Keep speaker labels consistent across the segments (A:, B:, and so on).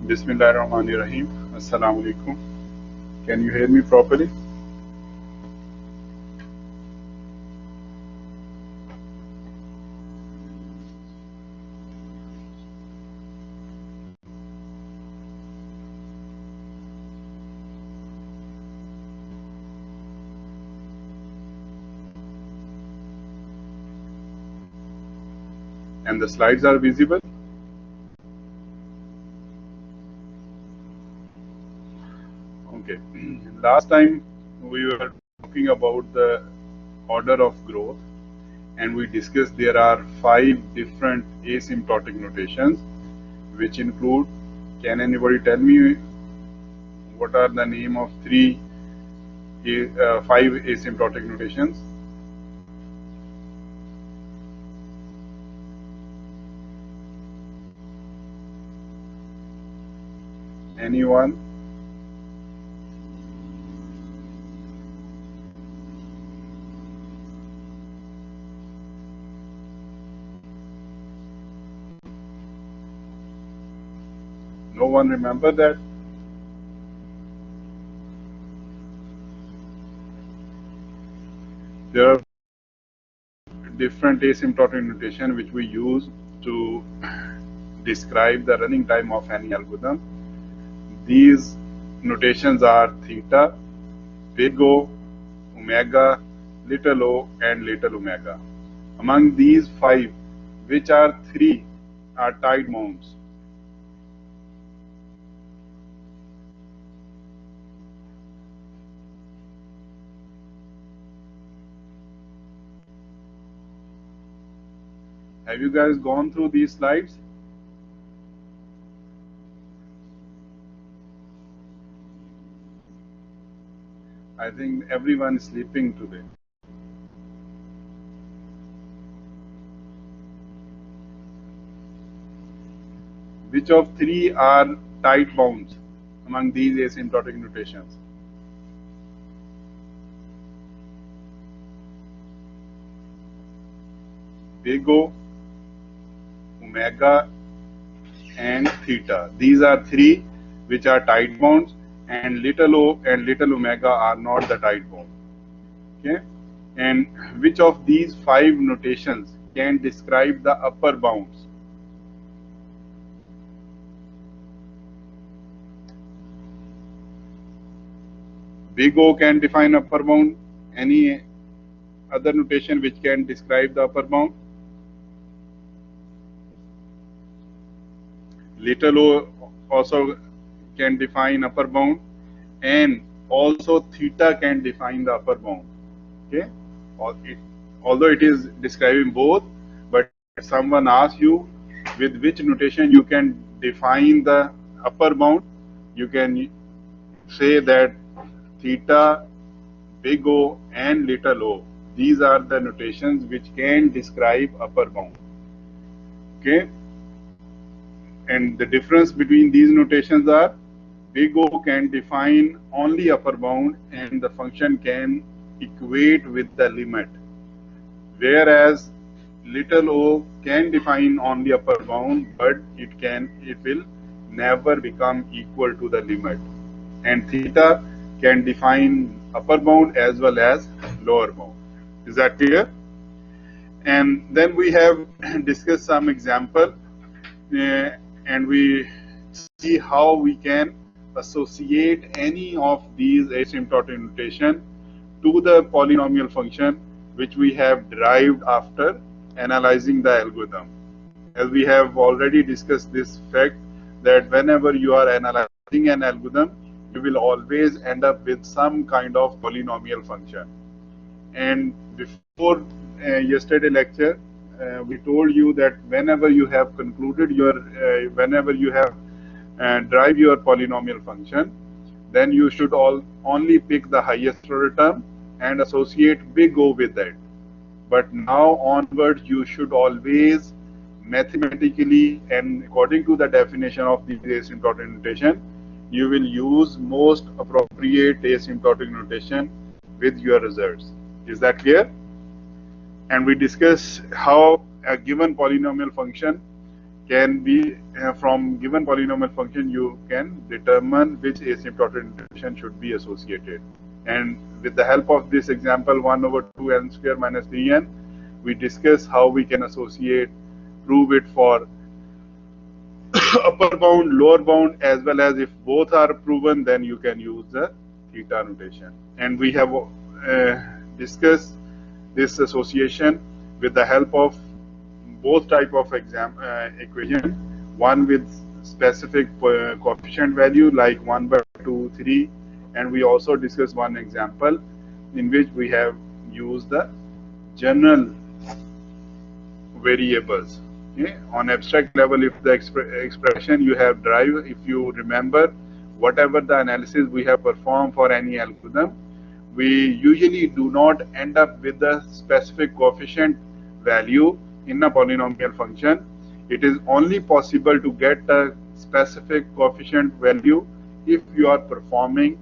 A: Bismillahirrahmanirrahim. Assalamu alaikum. Can you hear me properly? And the slides are visible? Okay. Last time we were talking about the order of growth, and we discussed there are 5 different asymptotic notations, which include, can anybody tell me what are the name of 5 asymptotic notations? Anyone? No one remember that? There are different asymptotic notation which we use to describe the running time of any algorithm. These notations are theta, big O, omega, little o, and little omega. Among these 5, which are 3 are tight bounds? Have you guys gone through these slides? I think everyone is sleeping today. Which of 3 are tight bounds among these asymptotic notations? Big O, omega, and theta. These are 3 which are tight bounds, and little o and little omega are not the tight bound. Okay? And which of these 5 notations can describe the upper bounds? Big O can define upper bound. Any other notation which can describe the upper bound? Little o also can define upper bound, and also theta can define the upper bound. Okay, although it is describing both, but someone asks you with which notation you can define the upper bound, you can say that theta, big O, and little o, these are the notations which can describe upper bound. Okay, and the difference between these notations are, big O can define only upper bound and the function can equate with the limit, whereas little o can define only upper bound, but it will never become equal to the limit, and theta can define upper bound as well as lower bound. Is that clear? And then we have discussed some example, and we see how we can associate any of these asymptotic notation to the polynomial function which we have derived after analyzing the algorithm. As we have already discussed this fact that whenever you are analyzing an algorithm, you will always end up with some kind of polynomial function. And before yesterday lecture, we told you that whenever you have concluded your, whenever you have derive your polynomial function, then you should only pick the highest order term and associate big O with that. But now onwards, you should always mathematically and according to the definition of the asymptotic notation, you will use most appropriate asymptotic notation with your results. Is that clear? And we discuss how a given polynomial function can be from given polynomial function you can determine which asymptotic notation should be associated. And with the help of this example 1 over 2n square minus 3n, we discuss how we can associate, prove it for upper bound, lower bound, as well as if both are proven, then you can use the theta notation. And we have discussed this association with the help of both type of equation, one with specific coefficient value like 1 by 2, 3, and we also discussed one example in which we have used the general variables. Okay? On abstract level, if the expression you have derived, if you remember, whatever the analysis we have performed for any algorithm, we usually do not end up with the specific coefficient value in a polynomial function. It is only possible to get a specific coefficient value if you are performing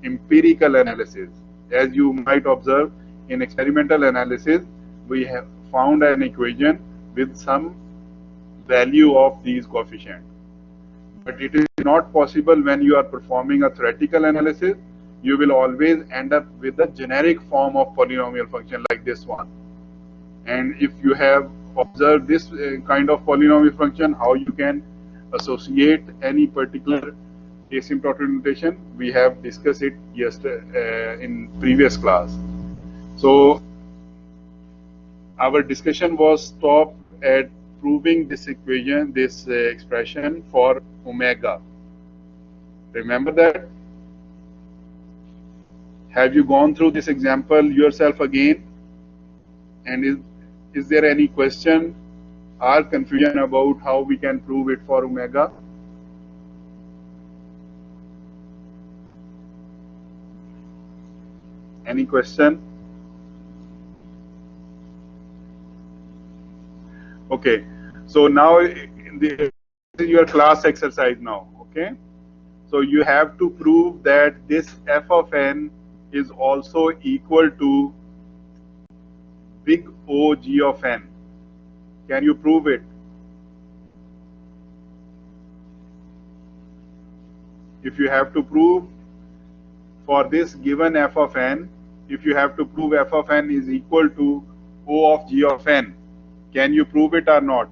A: empirical analysis. As you might observe, in experimental analysis, we have found an equation with some value of these coefficients. But it is not possible when you are performing a theoretical analysis. You will always end up with a generic form of polynomial function like this one. And if you have observed this kind of polynomial function, how you can associate any particular asymptotic notation, we have discussed it yesterday in previous class. So our discussion was stopped at proving this equation, this expression for omega. Remember that? Have you gone through this example yourself again? And is there any question or confusion about how we can prove it for omega? Any question? Okay, so now this is your class exercise now. Okay, so you have to prove that this f of n is also equal to big O g of n. Can you prove it? If you have to prove for this given f of n, if you have to prove f of n is equal to O of g of n, can you prove it or not?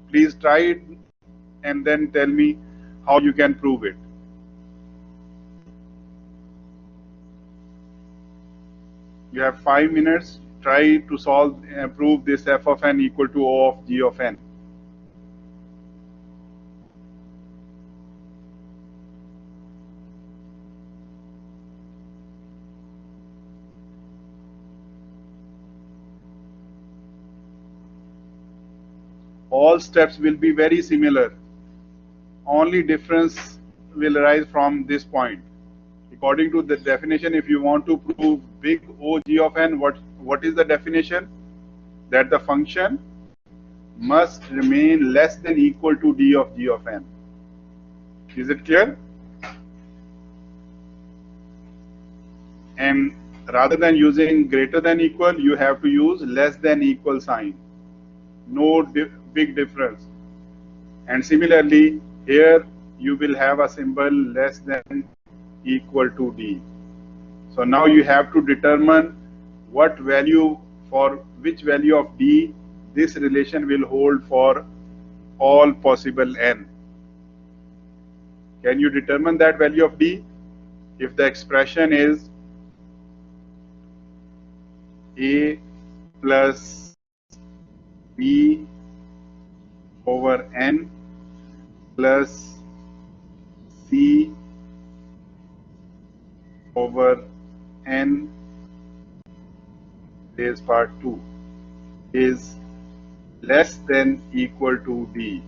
A: Please try it and then tell me how you can prove it. You have 5 minutes. Try to solve, prove this f of n equal to O of g of n. All steps will be very similar. Only difference will arise from this point. According to the definition, if you want to prove big O g of n, what is the definition? That the function must remain less than equal to d of g of n. Is it clear? And rather than using greater than equal, you have to use less than equal sign. No big difference. And similarly, here you will have a symbol less than equal to d. So now you have to determine what value, for which value of d this relation will hold for all possible n. Can you determine that value of d? If the expression is a plus b over n plus c over n raised power 2 is less than equal to d.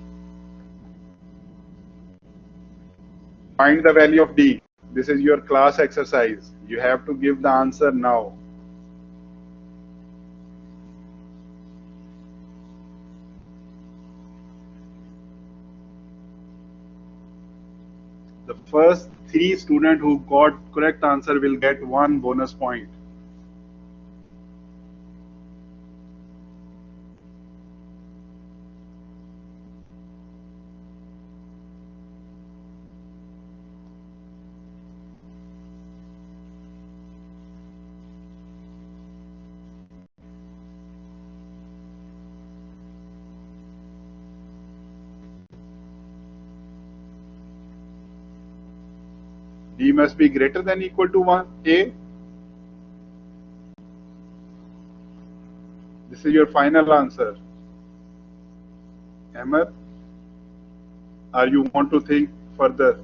A: Find the value of d. This is your class exercise. You have to give the answer now. The first 3 students who got correct answer will get 1 bonus point. D must be greater than equal to 1, A. This is your final answer. Ahmed, or you want to think further?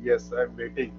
A: Yes, I'm waiting.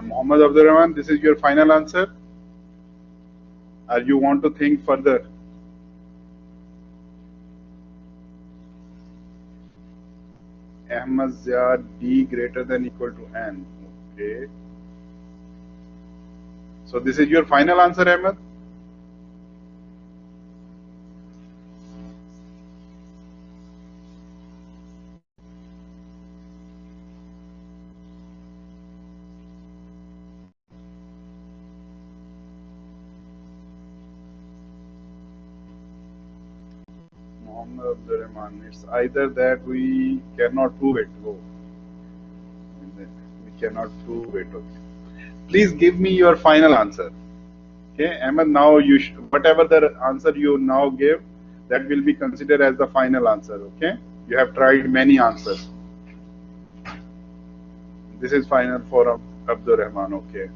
A: Muhammad Abdul Rahman, this is your final answer? Or you want to think further? Ahmad Ziad, D greater than equal to N. Okay. So this is your final answer, Ahmed? Muhammad Abdul Rahman, it's either that we cannot prove it. Oh, we cannot prove it. Okay. Please give me your final answer. Okay, Ahmed, now you whatever the answer you now give, that will be considered as the final answer. Okay, you have tried many answers. This is final for Abdul Rahman. Okay.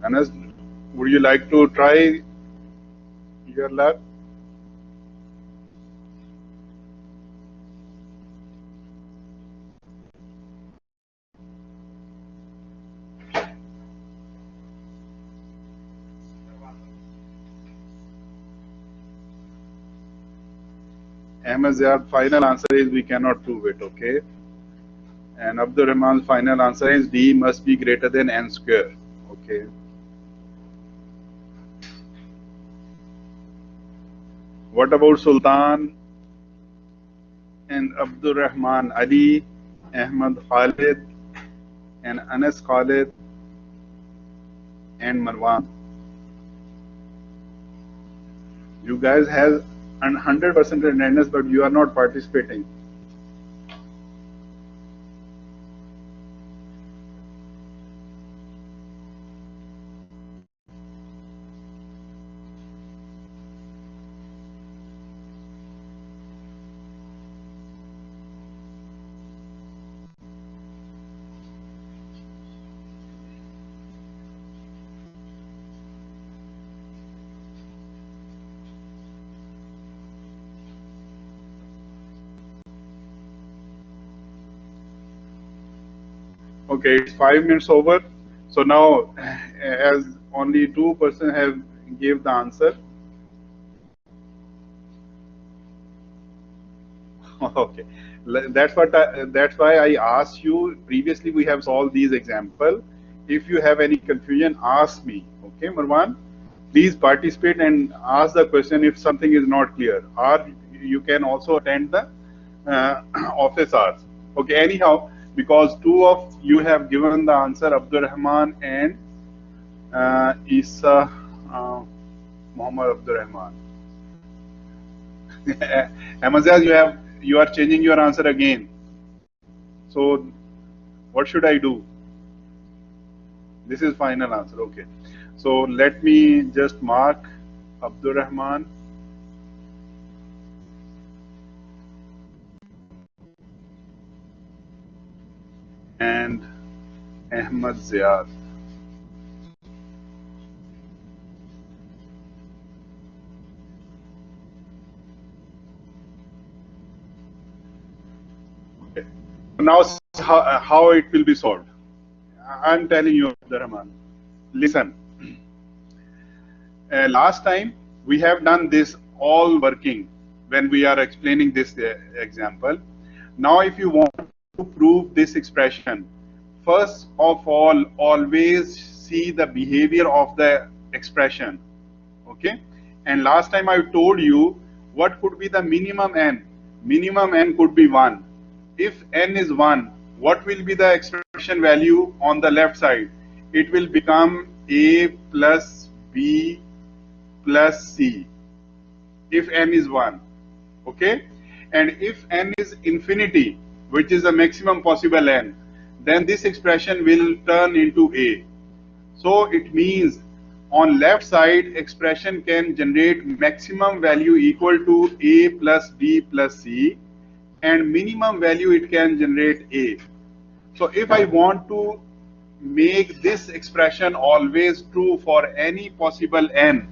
A: Anas, would you like to try your luck? Ahmed Ziad's final answer is we cannot prove it. Okay. And Abdul Rahman's final answer is D must be greater than N square. Okay. What about Sultan and Abdul Rahman, Ali, Ahmad Khalid, and Anas Khalid, and Marwan? You guys have 100% attendance, but you are not participating. Okay, it's 5 minutes over. So now, as only 2% have gave the answer. Okay, that's why I asked you previously. We have solved these example. If you have any confusion, ask me. Okay, Marwan, please participate and ask the question if something is not clear, or you can also attend the office hours. Okay, anyhow, because two of you have given the answer, Abdul Rahman and Isa Muhammad Abdul Rahman. Amazaz, you are changing your answer again. So what should I do? This is final answer. Okay. So let me just mark Abdurrahman, and Ahmad Ziad. Okay. Now, how it will be solved? I'm telling you, Abdurrahman. Listen. Last time we have done this all working when we are explaining this example. Now, if you want to prove this expression, first of all, always see the behavior of the expression. Okay? And last time I told you what could be the minimum n. Minimum n could be 1. If n is 1, what will be the expression value on the left side? It will become a plus b plus c if n is 1. Okay? And if n is infinity, which is the maximum possible n, then this expression will turn into a. So it means on left side expression can generate maximum value equal to a plus b plus c, and minimum value it can generate a. So if I want to make this expression always true for any possible n,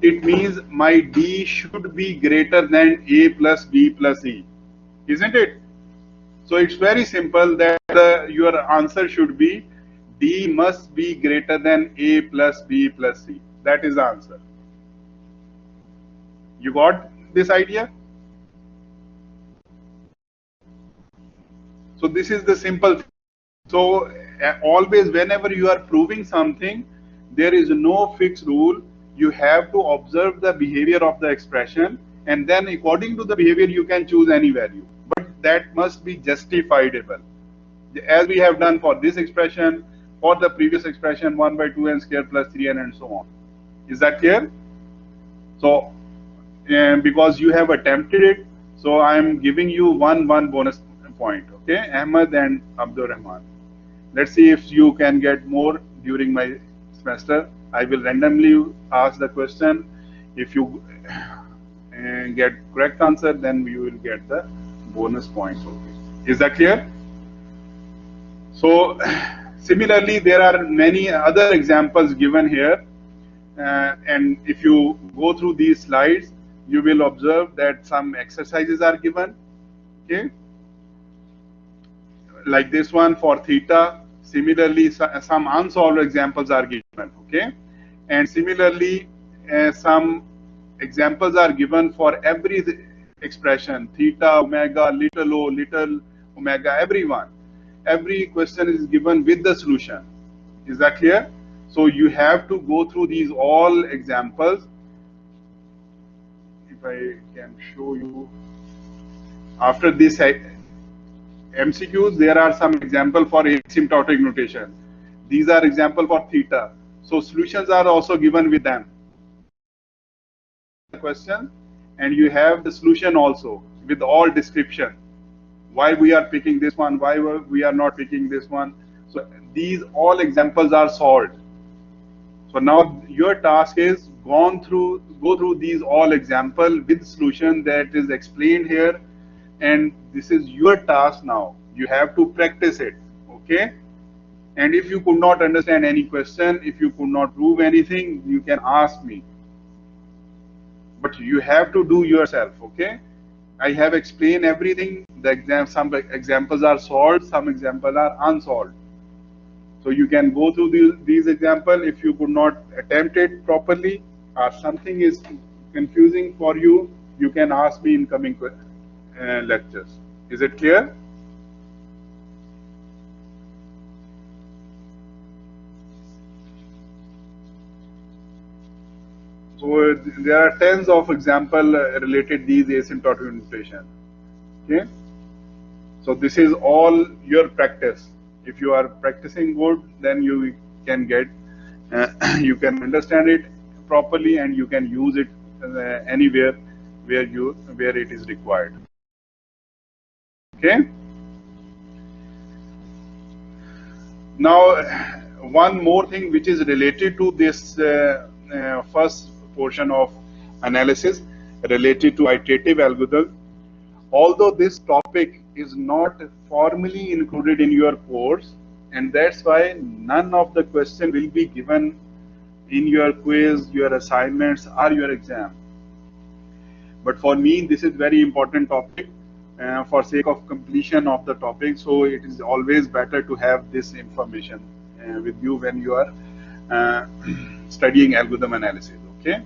A: it means my d should be greater than a plus b plus c, isn't it? So it's very simple that your answer should be d must be greater than a plus b plus c. That is the answer. You got this idea? So this is the simple thing. So always whenever you are proving something, there is no fixed rule. You have to observe the behavior of the expression, and then according to the behavior you can choose any value, but that must be justifiable, as we have done for this expression, for the previous expression 1 by 2n square plus 3n and so on. Is that clear? So because you have attempted it, so I am giving you one bonus point. Okay, Ahmed and Abdur Rahman. Let's see if you can get more during my semester. I will randomly ask the question. If you get correct answer, then you will get the bonus points. Okay. Is that clear? So similarly, there are many other examples given here. And if you go through these slides, you will observe that some exercises are given. Okay. Like this one for theta. Similarly, some unsolved examples are given. Okay. And similarly, some examples are given for every expression, theta, omega, little o, little omega, everyone. Every question is given with the solution. Is that clear? So you have to go through these all examples. If I can show you, after this MCQs, there are some example for asymptotic notation. These are example for theta. So solutions are also given with them. Question, and you have the solution also with all description. Why we are picking this one, why we are not picking this one. So these all examples are solved. So now your task is go through these all example with solution that is explained here, and this is your task now. You have to practice it. Okay. And if you could not understand any question, if you could not prove anything, you can ask me. But you have to do yourself. Okay. I have explained everything. Some examples are solved, some examples are unsolved. So you can go through these examples. If you could not attempt it properly or something is confusing for you, you can ask me in coming lectures. Is it clear? So there are tens of examples related these asymptotic notation. Okay. So this is all your practice. If you are practicing good, then you can get, you can understand it properly, and you can use it anywhere where it is required. Okay. Now, one more thing which is related to this first portion of analysis related to iterative algorithm. Although this topic is not formally included in your course, and that's why none of the question will be given in your quiz, your assignments, or your exam. But for me, this is very important topic for sake of completion of the topic. So it is always better to have this information with you when you are studying algorithm analysis. Okay,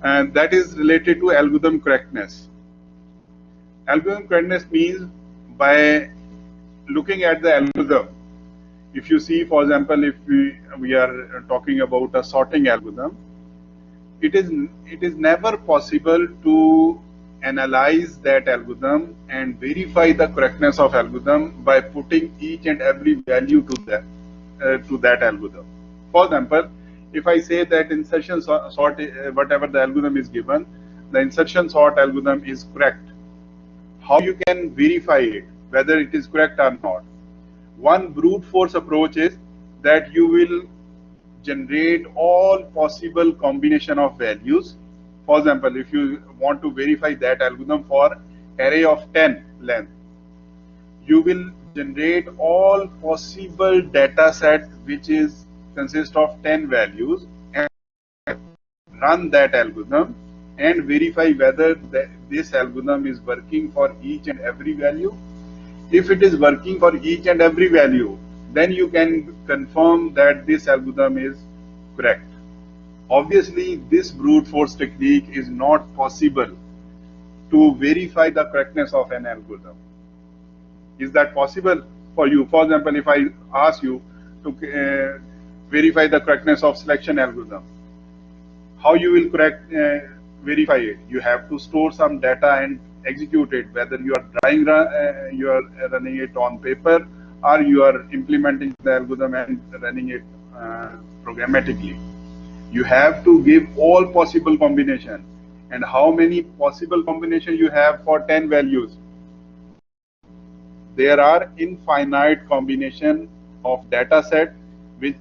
A: and that is related to algorithm correctness. Algorithm correctness means by looking at the algorithm. If you see, for example, if we are talking about a sorting algorithm, it is never possible to analyze that algorithm and verify the correctness of algorithm by putting each and every value to that algorithm. For example, if I say that insertion sort, whatever the algorithm is given, the insertion sort algorithm is correct, how you can verify it, whether it is correct or not? One brute force approach is that you will generate all possible combination of values. For example, if you want to verify that algorithm for array of 10 length, you will generate all possible data set which is consist of 10 values and run that algorithm and verify whether this algorithm is working for each and every value. If it is working for each and every value, then you can confirm that this algorithm is correct. Obviously, this brute force technique is not possible to verify the correctness of an algorithm. Is that possible for you? For example, if I ask you to verify the correctness of selection algorithm, how you will verify it? You have to store some data and execute it, whether you are you are running it on paper or you are implementing the algorithm and running it programmatically. You have to give all possible combination. And how many possible combinations you have for 10 values? There are infinite combination of data set with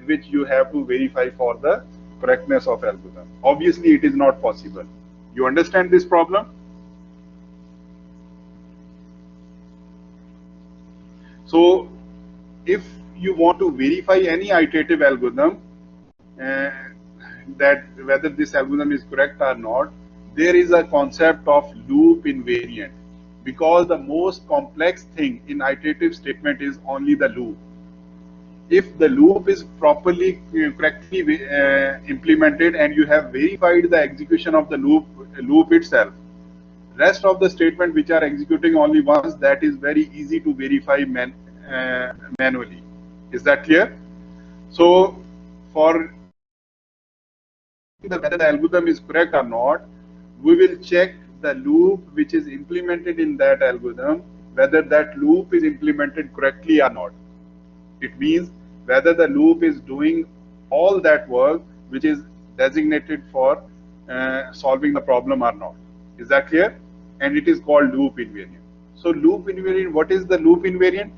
A: which you have to verify for the correctness of algorithm. Obviously, it is not possible. You understand this problem? So, if you want to verify any iterative algorithm, that whether this algorithm is correct or not, there is a concept of loop invariant, because the most complex thing in iterative statement is only the loop. If the loop is properly, correctly implemented and you have verified the execution of the loop itself, rest of the statement which are executing only once, that is very easy to verify manually. Is that clear? So for whether the algorithm is correct or not, we will check the loop which is implemented in that algorithm, whether that loop is implemented correctly or not. It means whether the loop is doing all that work which is designated for solving the problem or not. Is that clear? And it is called loop invariant. So loop invariant, what is the loop invariant?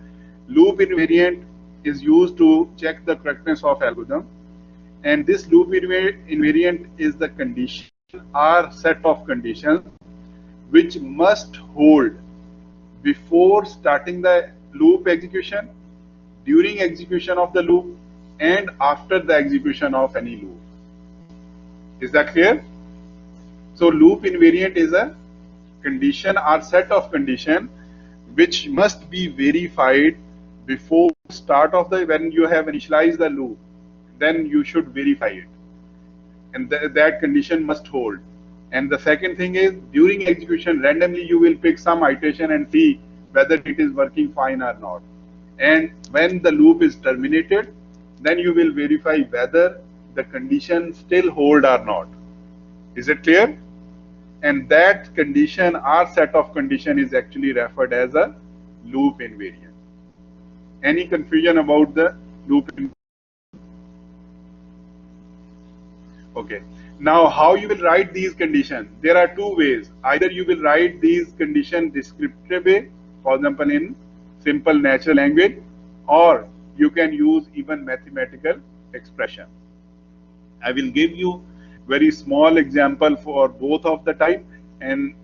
A: Loop invariant is used to check the correctness of algorithm, and this loop invariant is the condition or set of conditions which must hold before starting the loop execution, during execution of the loop, and after the execution of any loop. Is that clear? So loop invariant is a condition or set of condition which must be verified before start of the, when you have initialized the loop, then you should verify it, and that condition must hold. And the second thing is, during execution, randomly you will pick some iteration and see whether it is working fine or not. And when the loop is terminated, then you will verify whether the condition still hold or not. Is it clear? And that condition or set of condition is actually referred as a loop invariant. Any confusion about the loop invariant? Okay. Now, how you will write these conditions? There are two ways. Either you will write these conditions descriptive way, for example, in simple natural language, or you can use even mathematical expression. I will give you very small example for both of the type, and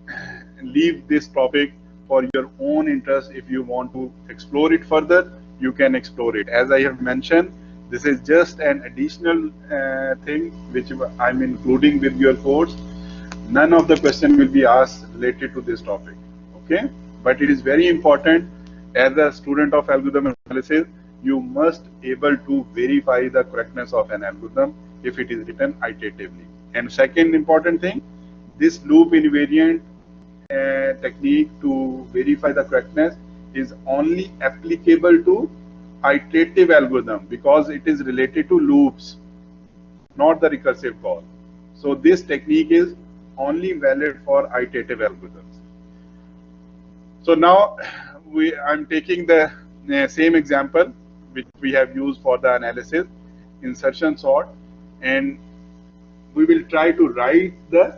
A: leave this topic for your own interest. If you want to explore it further, you can explore it. As I have mentioned, this is just an additional thing which I'm including with your course. None of the question will be asked related to this topic, okay? But it is very important, as a student of algorithm analysis, you must able to verify the correctness of an algorithm if it is written iteratively. And second important thing, this loop invariant technique to verify the correctness is only applicable to iterative algorithm because it is related to loops, not the recursive call. So this technique is only valid for iterative algorithms. So now I'm taking the same example which we have used for the analysis, insertion sort, and we will try to write the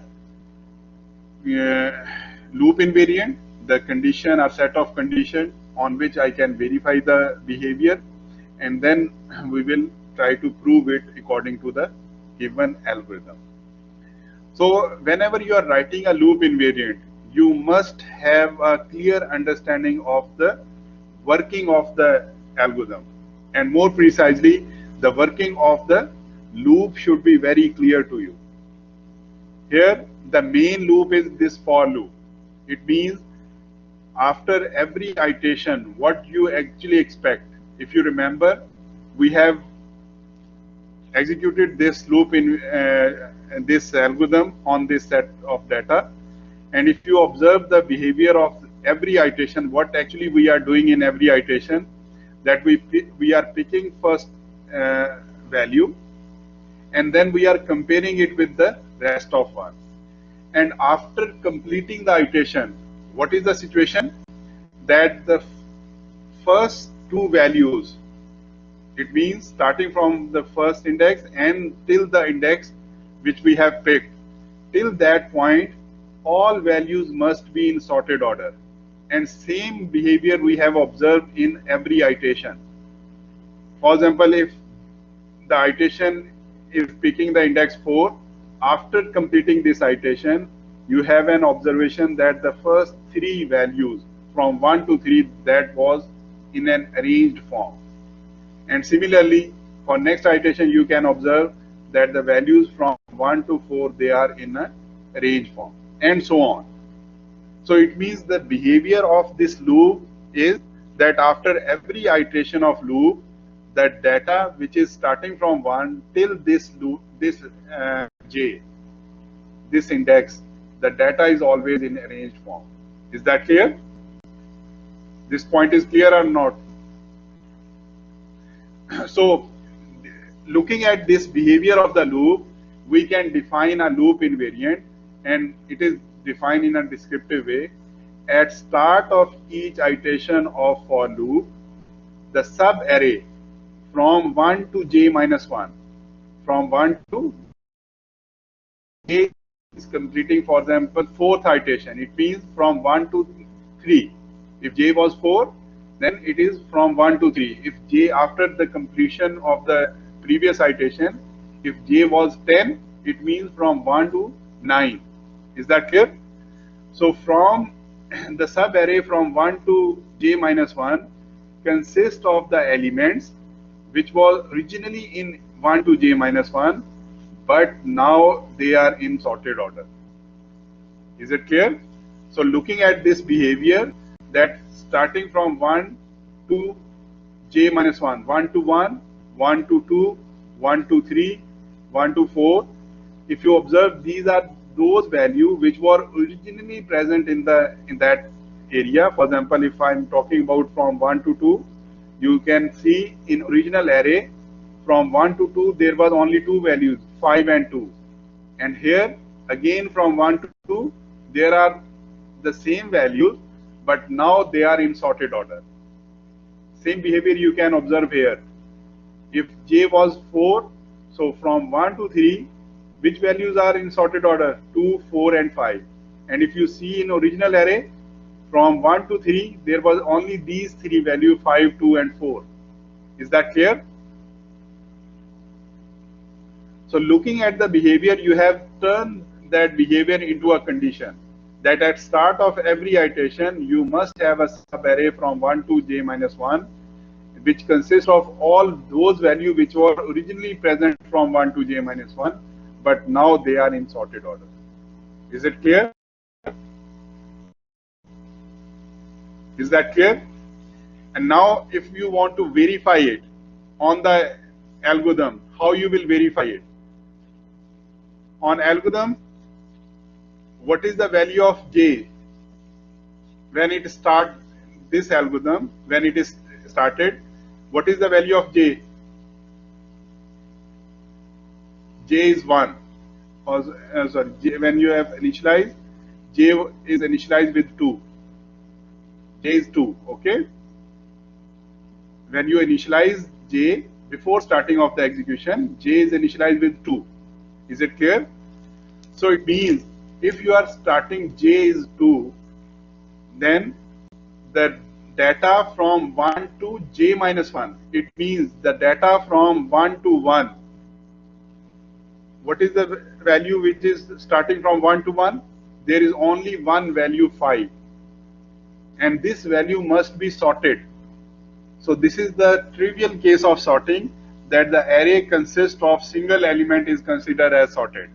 A: loop invariant, the condition or set of conditions on which I can verify the behavior, and then we will try to prove it according to the given algorithm. So whenever you are writing a loop invariant, you must have a clear understanding of the working of the algorithm, and more precisely, the working of the loop should be very clear to you. Here, the main loop is this for loop. It means after every iteration, what you actually expect. If you remember, we have executed this loop in this algorithm on this set of data, and if you observe the behavior of every iteration, what actually we are doing in every iteration, that we are picking first value, and then we are comparing it with the rest of one. And after completing the iteration, what is the situation? That the first two values, it means starting from the first index and till the index which we have picked, till that point, all values must be in sorted order. And same behavior we have observed in every iteration. For example, if the iteration is picking the index 4, after completing this iteration, you have an observation that the first three values from 1 to 3, that was in an arranged form. And similarly, for next iteration, you can observe that the values from 1 to 4, they are in a arranged form, and so on. So it means the behavior of this loop is that after every iteration of loop, the data which is starting from 1 till this loop, this j, this index, the data is always in arranged form. Is that clear? This point is clear or not? So looking at this behavior of the loop, we can define a loop invariant, and it is defined in a descriptive way. At start of each iteration of for loop, the sub array from 1 to j minus 1, from 1 to j is completing, for example, fourth iteration. It means from 1 to 3. If j was 4, then it is from 1 to 3. If j, after the completion of the previous iteration, if j was 10, it means from 1 to 9. Is that clear? So from the sub array from 1 to j minus 1 consists of the elements which was originally in 1 to j minus 1, but now they are in sorted order. Is it clear? So looking at this behavior, that starting from 1 to j minus 1, 1 to 1, 1 to 2, 1 to 3, 1 to 4, if you observe, these are those values which were originally present in that area. For example, if I'm talking about from 1 to 2, you can see in original array from 1 to 2 there was only two values, 5 and 2, and here again from 1 to 2 there are the same values, but now they are in sorted order. Same behavior you can observe here. If j was 4, so from 1 to 3, which values are in sorted order? 2, 4 and 5. And if you see in original array, from 1 to 3, there was only these three values, 5, 2 and 4. Is that clear? So looking at the behavior, you have turned that behavior into a condition that at start of every iteration, you must have a subarray from 1 to j minus 1, which consists of all those values which were originally present from 1 to j minus 1, but now they are in sorted order. Is it clear? Is that clear? And now if you want to verify it on the algorithm, how you will verify it? On algorithm, what is the value of j when it start this algorithm, when it is started? What is the value of j? J is 1. Or, sorry, j, when you have initialized, j is initialized with 2. J is 2, okay? When you initialize j before starting of the execution, j is initialized with 2. Is it clear? So it means if you are starting j is 2, then the data from 1 to j minus 1, it means the data from 1 to 1. What is the value which is starting from 1 to 1? There is only one value 5. And this value must be sorted. So this is the trivial case of sorting, that the array consists of single element is considered as sorted.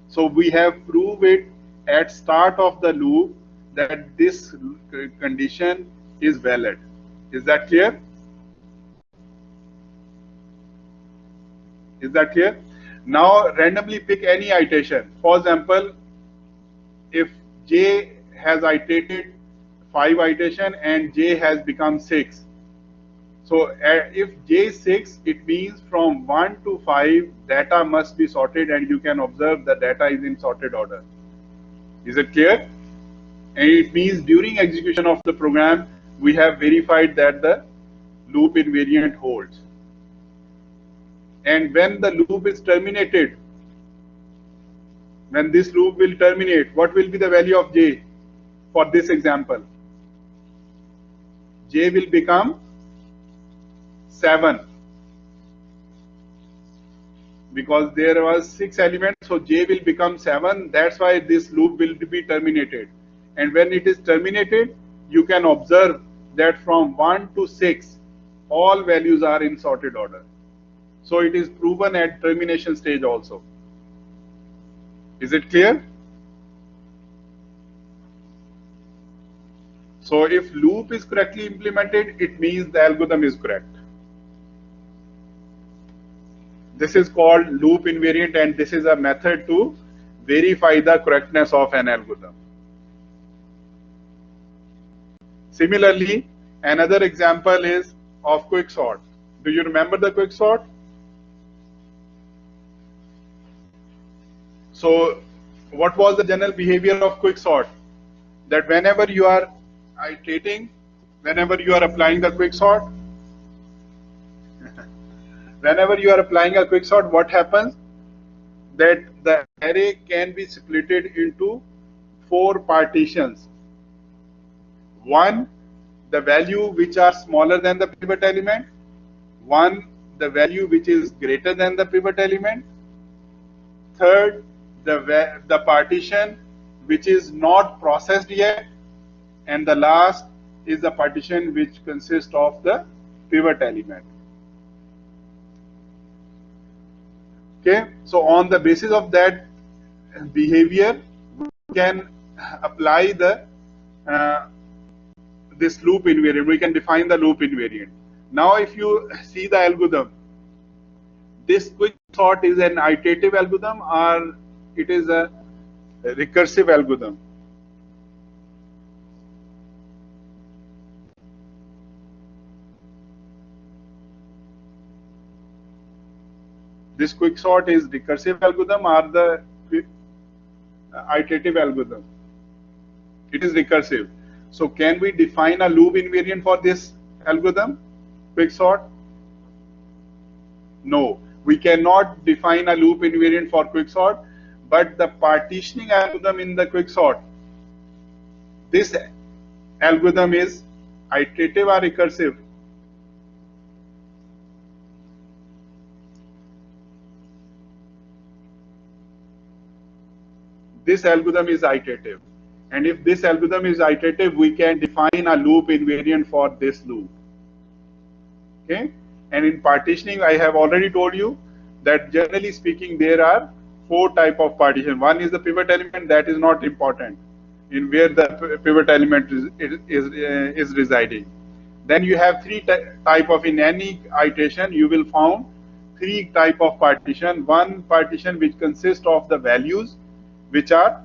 A: So we have proved it at start of the loop that this condition is valid. Is that clear? Is that clear? Now randomly pick any iteration. For example, if j has iterated 5 iteration and j has become 6. So if j is 6, it means from 1 to 5 data must be sorted, and you can observe the data is in sorted order. Is it clear? And it means during execution of the program, we have verified that the loop invariant holds. And when the loop is terminated, when this loop will terminate, what will be the value of j for this example? J will become 7 because there was 6 elements, so j will become 7. That's why this loop will be terminated. And when it is terminated, you can observe that from 1 to 6, all values are in sorted order. So it is proven at termination stage also. Is it clear? So if loop is correctly implemented, it means the algorithm is correct. This is called loop invariant, and this is a method to verify the correctness of an algorithm. Similarly, another example is of quicksort. Do you remember the quicksort? So what was the general behavior of quicksort? That whenever you are iterating, whenever you are applying the quicksort, whenever you are applying a quicksort, what happens? That the array can be splitted into 4 partitions. 1, the value which are smaller than the pivot element. 1, the value which is greater than the pivot element. Third, the partition which is not processed yet. And the last is the partition which consists of the pivot element. Okay, so on the basis of that behavior, we can apply the this loop invariant. We can define the loop invariant. Now, if you see the algorithm, this quicksort is an iterative algorithm or it is a recursive algorithm? This quicksort is recursive algorithm or the iterative algorithm? It is recursive. So can we define a loop invariant for this algorithm, quicksort? No, we cannot define a loop invariant for quicksort, but the partitioning algorithm in the quicksort, this algorithm is iterative or recursive? this algorithm is iterative. And if this algorithm is iterative, we can define a loop invariant for this loop. Okay? And in partitioning, I have already told you that generally speaking, there are 4 types of partition. One is the pivot element, that is not important, in where the pivot element is residing. Then you have 3 type of, in any iteration, you will found 3 type of partition. One partition which consists of the values which are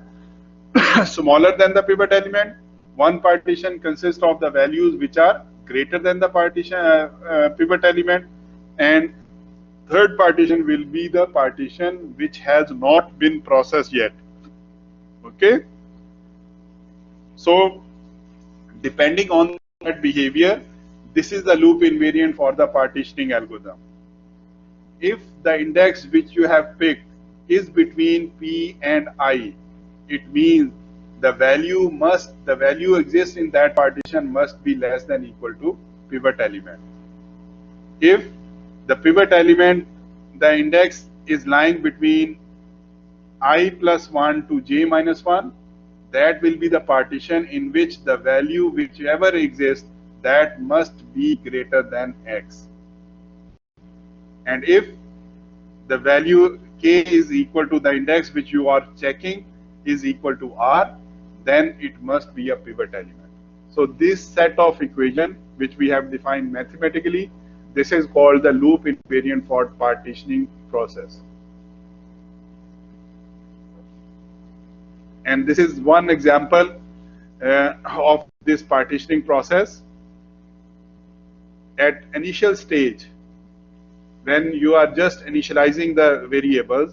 A: smaller than the pivot element. One partition consists of the values which are greater than the partition pivot element, and third partition will be the partition which has not been processed yet. Okay, so depending on that behavior, this is the loop invariant for the partitioning algorithm. If the index which you have picked is between P and I, it means the value exists in that partition must be less than equal to pivot element. If the pivot element, the index is lying between I plus 1 to j minus 1, that will be the partition in which the value whichever exists, that must be greater than x. And if the value k is equal to the index which you are checking is equal to r, then it must be a pivot element. So this set of equation which we have defined mathematically, this is called the loop invariant for partitioning process. And this is one example of this partitioning process. At initial stage, when you are just initializing the variables,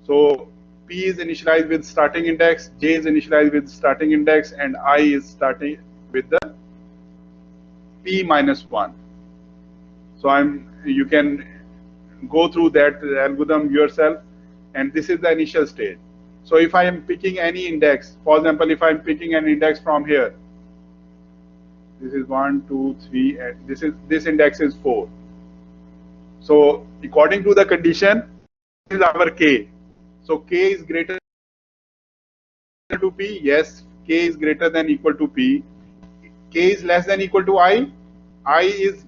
A: so P is initialized with starting index, J is initialized with starting index, and I is starting with the P minus 1. So you can go through that algorithm yourself, and this is the initial stage. So if I am picking any index, for example, if I am picking an index from here, this is 1, 2, 3, and this index is 4. So according to the condition, this is our k. So k is greater than to p. Yes, k is greater than equal to p. K is less than equal to I. I is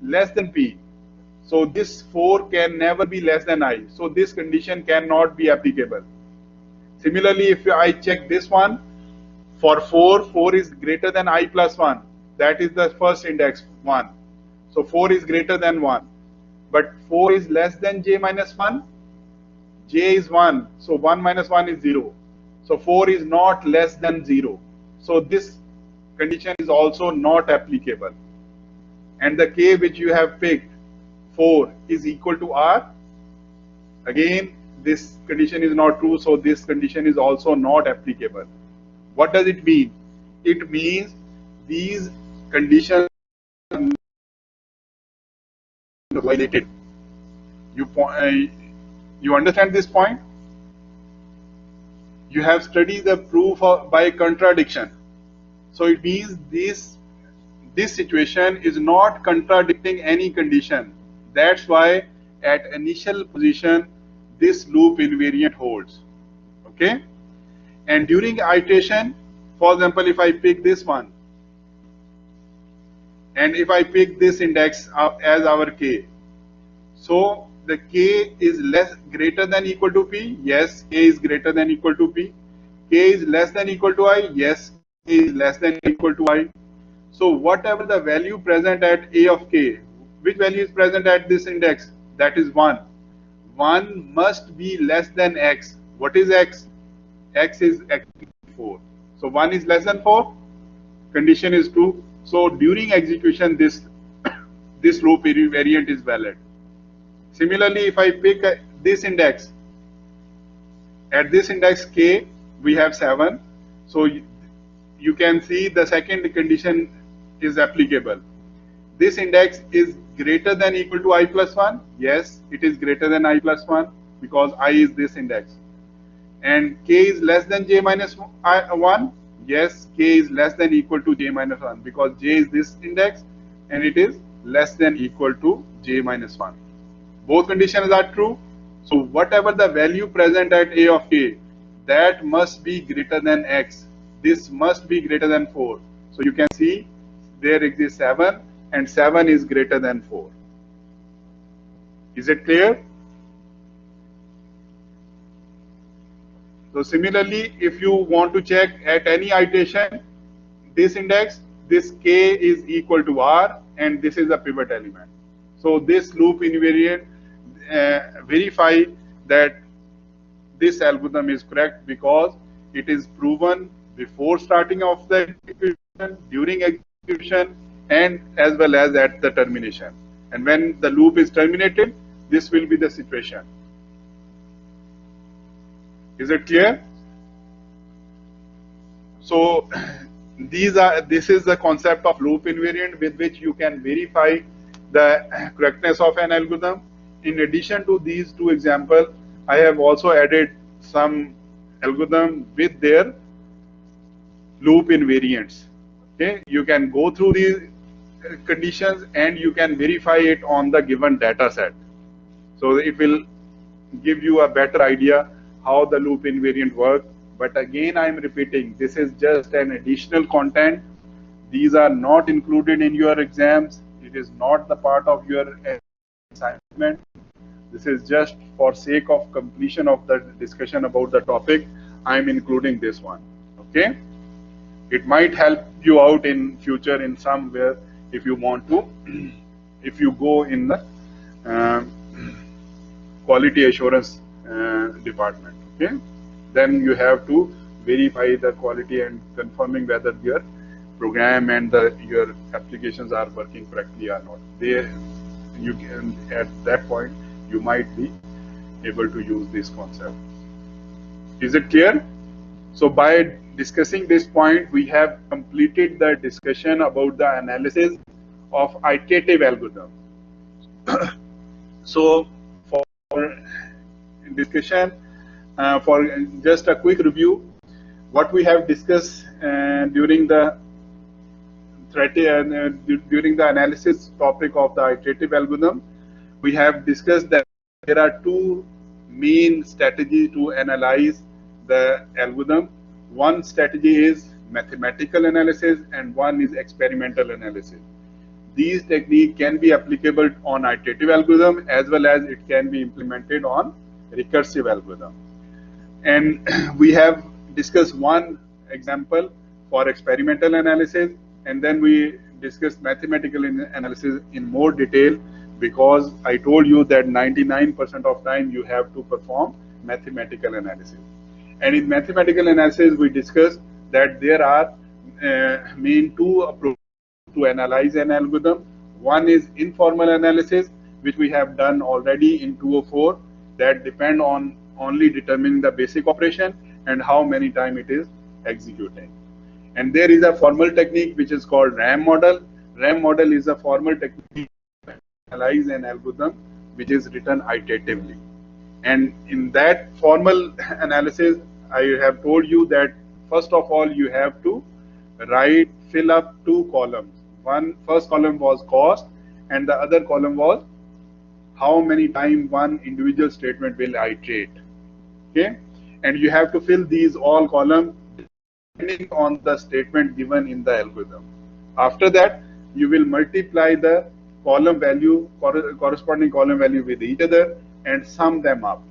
A: less than p. So this 4 can never be less than I. So this condition cannot be applicable. Similarly, if I check this one, for 4 is greater than I plus 1. That is the first index, 1. So 4 is greater than 1. But 4 is less than j minus 1. J is 1. So 1 minus 1 is 0. So 4 is not less than 0. So this condition is also not applicable. And the k which you have picked, 4, is equal to r. Again, this condition is not true, so this condition is also not applicable. What does it mean? It means these conditions are violated. You understand this point? You have studied the proof by contradiction. So it means this situation is not contradicting any condition. That's why at initial position this loop invariant holds. Okay? And during iteration, for example, if I pick this one, and if I pick this index as our k, so the k is greater than equal to p. Yes, k is greater than equal to p. K is less than equal to I. Yes, k is less than equal to I. So whatever the value present at a of k, which value is present at this index? That is 1. 1 must be less than x. What is x? X is x 4. So 1 is less than 4. Condition is true. So during execution, this loop invariant is valid. Similarly, if I pick this index, at this index k, we have 7. So you can see the second condition is applicable. This index is greater than equal to I plus 1. Yes, it is greater than I plus 1 because I is this index. And k is less than j minus 1. Yes, k is less than equal to j minus 1 because j is this index and it is less than equal to j minus 1. Both conditions are true. So whatever the value present at a of k, that must be greater than x. This must be greater than 4. So you can see there exists 7 and 7 is greater than 4. Is it clear? So similarly, if you want to check at any iteration, this index, this k is equal to r, and this is a pivot element. So this loop invariant verify that this algorithm is correct because it is proven before starting of the execution, during execution, and as well as at the termination. And when the loop is terminated, this will be the situation. Is it clear? So this is the concept of loop invariant with which you can verify the correctness of an algorithm. In addition to these two examples, I have also added some algorithm with their loop invariants. Okay, you can go through these conditions and you can verify it on the given data set. So it will give you a better idea how the loop invariant works. But again, I am repeating, this is just an additional content. These are not included in your exams. It is not the part of your assignment. This is just for sake of completion of the discussion about the topic. I am including this one. Okay. It might help you out in future in somewhere if you want to, if you go in the quality assurance department. Okay, then you have to verify the quality and confirming whether your program and your applications are working correctly or not. You can, at that point, you might be able to use this concept. Is it clear? So by discussing this point, we have completed the discussion about the analysis of iterative algorithm. So for discussion, for just a quick review, what we have discussed during the analysis topic of the iterative algorithm, we have discussed that there are two main strategies to analyze the algorithm. One strategy is mathematical analysis and one is experimental analysis. These techniques can be applicable on iterative algorithm as well as it can be implemented on recursive algorithm. And we have discussed one example for experimental analysis, and then we discussed mathematical analysis in more detail, because I told you that 99% of time you have to perform mathematical analysis. And in mathematical analysis, we discussed that there are main two approaches to analyze an algorithm. One is informal analysis, which we have done already in 204, that depend on only determining the basic operation and how many times it is executing. And there is a formal technique which is called RAM model. RAM model is a formal technique to analyze an algorithm which is written iteratively. And in that formal analysis, I have told you that first of all you have to fill up two columns. First column was cost, and the other column was how many times one individual statement will iterate. Okay, and you have to fill these all columns depending on the statement given in the algorithm. After that, you will multiply the column value, corresponding column value with each other and sum them up.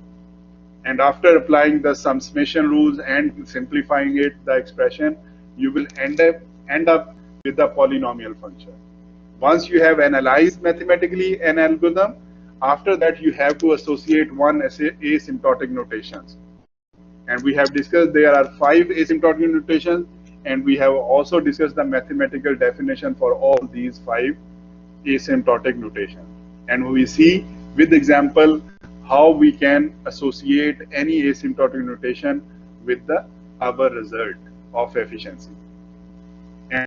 A: And after applying the summation rules and simplifying it, the expression, you will end up with the polynomial function. Once you have analyzed mathematically an algorithm, after that you have to associate one asymptotic notations. And we have discussed there are 5 asymptotic notations, and we have also discussed the mathematical definition for all these 5 asymptotic notations. And we see with example how we can associate any asymptotic notation with our result of efficiency.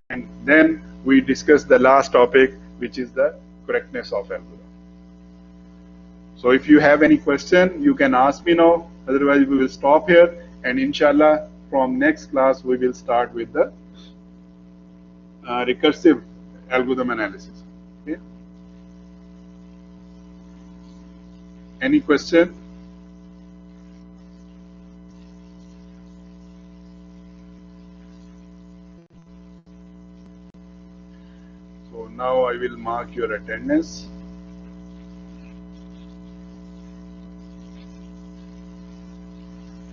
A: And then we discuss the last topic, which is the correctness of algorithm. So if you have any question, you can ask me now. Otherwise, we will stop here, and inshallah, from next class, we will start with the recursive algorithm analysis. Okay. Any question? So now I will mark your attendance.